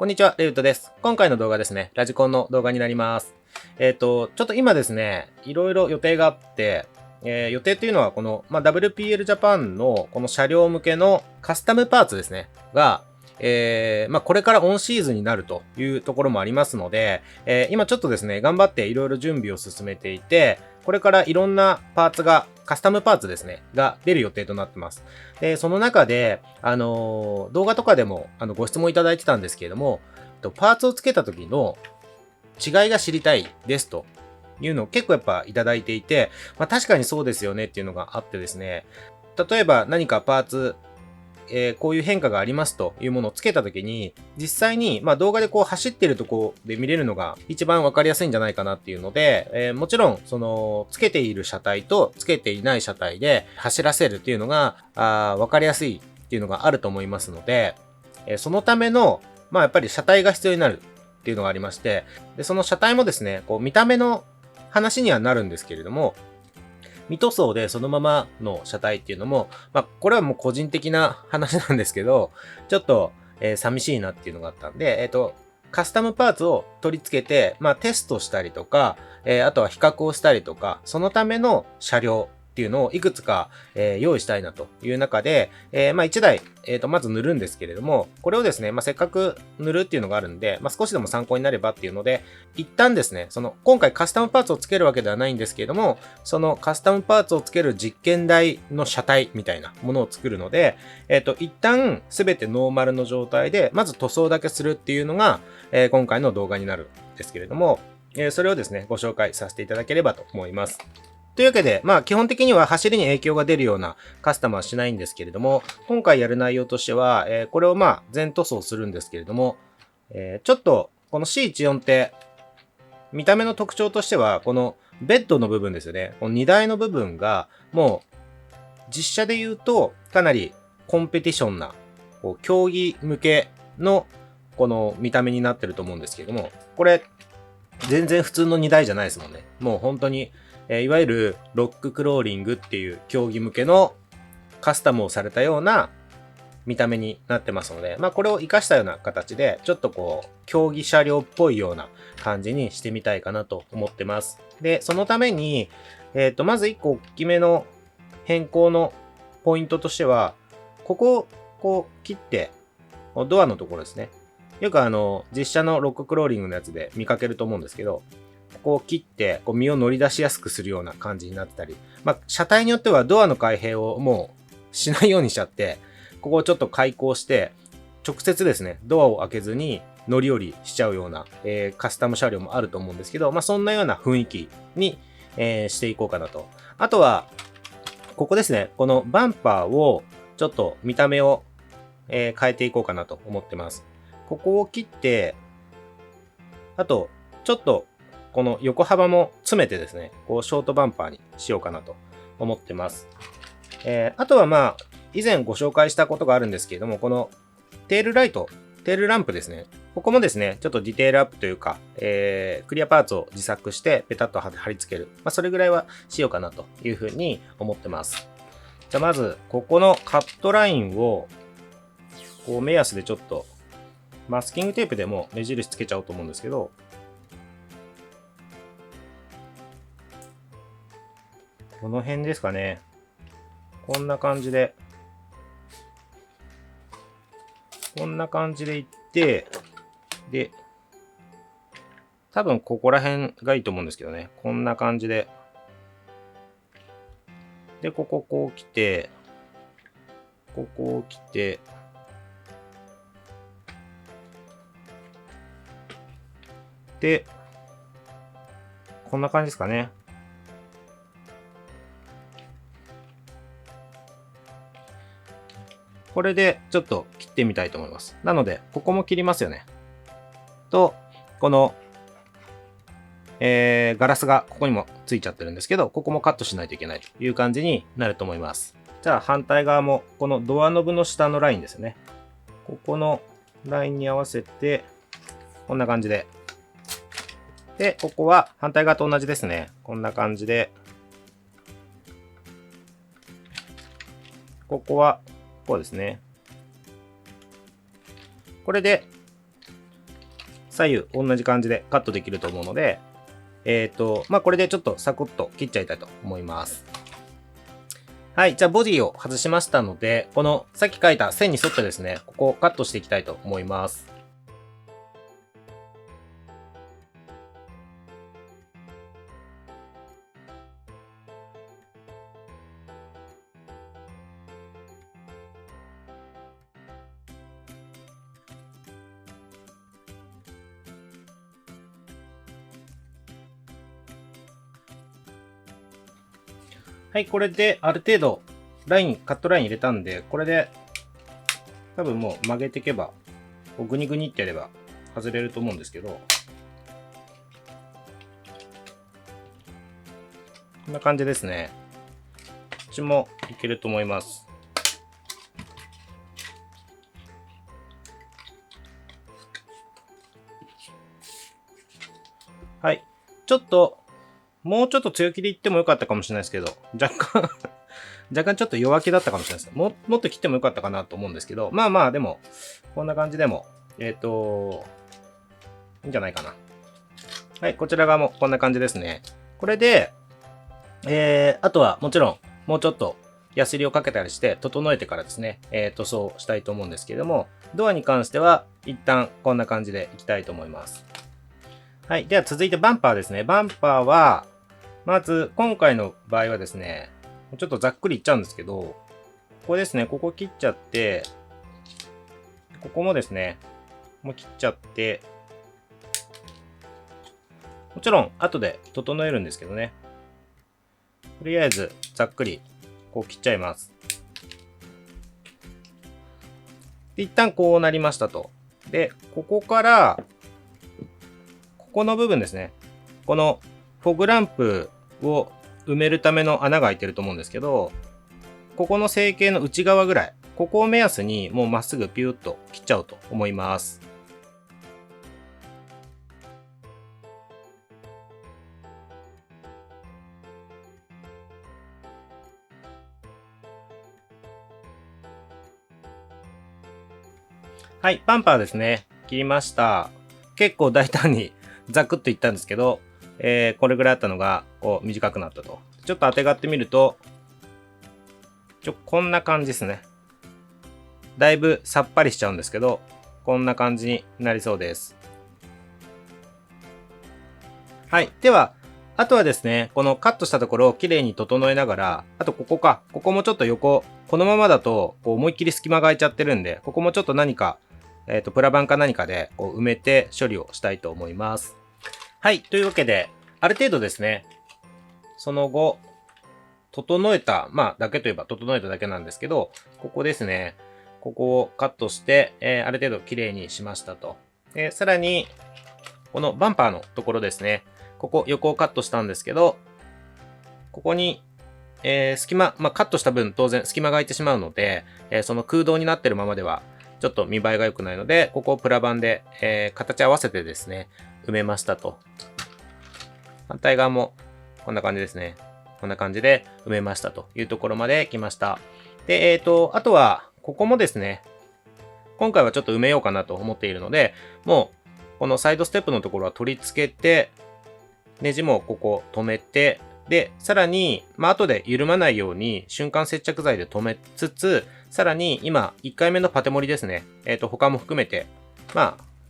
こんにちは、レウトです。今回の動画ですね、ラジコンの動画になります。ちょっと今ですね、いろいろ予定があって、予定というのはこの、WPL ジャパンのこの車両向けのカスタムパーツですね、が、これからオンシーズンになるというところもありますので、今ちょっとですね、頑張っていろいろ準備を進めていて、これからいろんなパーツが、カスタムパーツですね、が出る予定となってます。で、その中で、動画とかでもご質問いただいてたんですけれども、パーツをつけた時の違いが知りたいですというのを結構やっぱいただいていて、確かにそうですよねっていうのがあってですね、例えば何かパーツ、こういう変化がありますというものをつけたときに、実際に、動画でこう走ってるとこで見れるのが一番わかりやすいんじゃないかなっていうので、もちろん、その、つけている車体とつけていない車体で走らせるっていうのが、わかりやすいっていうのがあると思いますので、そのための、やっぱり車体が必要になるっていうのがありまして、で、その車体もですね、こう見た目の話にはなるんですけれども、未塗装でそのままの車体っていうのも、これはもう個人的な話なんですけど、ちょっと、寂しいなっていうのがあったんで、カスタムパーツを取り付けて、テストしたりとか、あとは比較をしたりとか、そのための車両っていうのをいくつか、用意したいなという中で、1台、まず塗るんですけれども、これをですね、せっかく塗るっていうのがあるんで、少しでも参考になればっていうので、一旦ですね、今回カスタムパーツをつけるわけではないんですけれども、そのカスタムパーツをつける実験台の車体みたいなものを作るので、一旦すべてノーマルの状態で、まず塗装だけするっていうのが、今回の動画になるんですけれども、それをですね、ご紹介させていただければと思います。というわけで、基本的には走りに影響が出るようなカスタムはしないんですけれども、今回やる内容としては、これを全塗装するんですけれども、ちょっと、この C14 って、見た目の特徴としては、このベッドの部分ですよね。この荷台の部分が、もう、実写で言うと、かなりコンペティションな、こう競技向けの、この見た目になってると思うんですけれども、これ、全然普通の荷台じゃないですもんね。もう本当に、いわゆるロッククローリングっていう競技向けのカスタムをされたような見た目になってますので、これを活かしたような形で、ちょっとこう、競技車両っぽいような感じにしてみたいかなと思ってます。で、そのために、まず1個大きめの変更のポイントとしては、ここをこう切って、ドアのところですね。よく実写のロッククローリングのやつで見かけると思うんですけど、ここを切って、こう身を乗り出しやすくするような感じになってたり、車体によってはドアの開閉をもうしないようにしちゃって、ここをちょっと開口して、直接ですね、ドアを開けずに乗り降りしちゃうような、カスタム車両もあると思うんですけど、そんなような雰囲気に、していこうかなと。あとは、ここですね、このバンパーをちょっと見た目を、変えていこうかなと思ってます。ここを切って、あと、ちょっとこの横幅も詰めてですね、こうショートバンパーにしようかなと思ってます。あとは以前ご紹介したことがあるんですけれども、このテールライト、テールランプですね。ここもですね、ちょっとディテールアップというか、クリアパーツを自作してペタッと貼り付ける。それぐらいはしようかなというふうに思ってます。じゃあまず、ここのカットラインを、こう目安でちょっと、マスキングテープでも目印つけちゃおうと思うんですけど、この辺ですかね。こんな感じで、いって、で、多分ここら辺がいいと思うんですけどね。こんな感じで。で、こここう来て、ここを来て、で、こんな感じですかね。これでちょっと切ってみたいと思います。なので、ここも切りますよね。と、この、ガラスがここにもついちゃってるんですけど、ここもカットしないといけないという感じになると思います。じゃあ反対側も、このドアノブの下のラインですね。ここのラインに合わせて、こんな感じで。で、ここは反対側と同じですね。こんな感じで。ここは、こうですね。これで、左右同じ感じでカットできると思うので、これでちょっとサクッと切っちゃいたいと思います。はい。じゃあボディを外しましたので、このさっき描いた線に沿ってですね、ここをカットしていきたいと思います。はい、これである程度カットライン入れたんで、これで多分もう曲げていけば、グニグニってやれば外れると思うんですけど、こんな感じですね。こっちもいけると思います。はい。もうちょっと強気でいってもよかったかもしれないですけど、若干ちょっと弱気だったかもしれないです。もっと切ってもよかったかなと思うんですけど、でも、こんな感じでも、いいんじゃないかな。はい、こちら側もこんな感じですね。これで、あとはもちろん、もうちょっとヤスリをかけたりして整えてからですね、塗装したいと思うんですけれども、ドアに関しては一旦こんな感じでいきたいと思います。はい。では続いてバンパーですね。バンパーは、まず今回の場合はですね、ちょっとざっくりいっちゃうんですけど、ここですね、ここ切っちゃって、ここもですね、もう切っちゃって、もちろん後で整えるんですけどね。とりあえずざっくりこう切っちゃいます。で、一旦こうなりましたと。で、ここから、ここの部分ですね。このフォグランプを埋めるための穴が開いてると思うんですけど、ここの成形の内側ぐらい、ここを目安にもうまっすぐピューッと切っちゃおうと思います。はい、バンパーですね。切りました。結構大胆にザクッといったんですけど、これぐらいあったのがこう短くなったと。ちょっと当てがってみると、こんな感じですね。だいぶさっぱりしちゃうんですけど、こんな感じになりそうです。はい。では、あとはですね、このカットしたところをきれいに整えながら、あとここもちょっと横、このままだとこう思いっきり隙間が空いちゃってるんで、ここもちょっと何か、プラ板か何かでこう埋めて処理をしたいと思います。はい。というわけで、ある程度ですね、その後、整えた、だけといえば整えただけなんですけど、ここですね。ここをカットして、ある程度綺麗にしましたと。さらに、このバンパーのところですね。ここ横をカットしたんですけど、ここに、隙間、カットした分当然隙間が空いてしまうので、その空洞になってるままではちょっと見栄えが良くないので、ここをプラ板で、形合わせてですね、埋めましたと。反対側もこんな感じですね。こんな感じで埋めましたというところまで来ました。で、あとは、ここもですね、今回はちょっと埋めようかなと思っているので、もう、このサイドステップのところは取り付けて、ネジもここ止めて、で、さらに、後で緩まないように瞬間接着剤で留めつつ、さらに今、1回目のパテ盛りですね。他も含めて、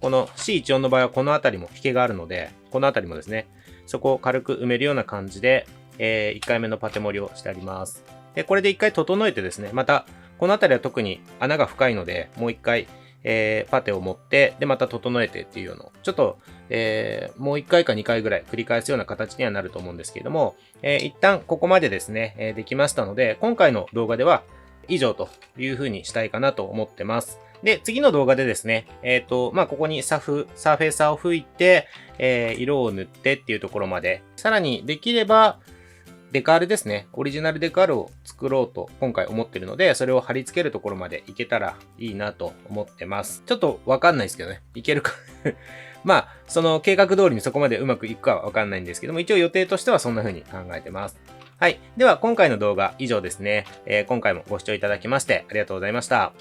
この C14 の場合はこの辺りも引けがあるので、この辺りもですね、そこを軽く埋めるような感じで、1回目のパテ盛りをしてあります。で、これで1回整えてですね、また、この辺りは特に穴が深いので、もう1回、パテを持って、で、また整えてっていうのを、ちょっと、もう1回か2回ぐらい繰り返すような形にはなると思うんですけれども、一旦ここまでですね、できましたので、今回の動画では以上という風にしたいかなと思ってます。で、次の動画でですね、ここにサーフェーサーを吹いて、色を塗ってっていうところまで、さらにできれば、デカールですね。オリジナルデカールを作ろうと今回思ってるので、それを貼り付けるところまでいけたらいいなと思ってます。ちょっとわかんないですけどね。いけるかその計画通りにそこまでうまくいくかはわかんないんですけども、一応予定としてはそんな風に考えてます。はい。では今回の動画以上ですね。今回もご視聴いただきましてありがとうございました。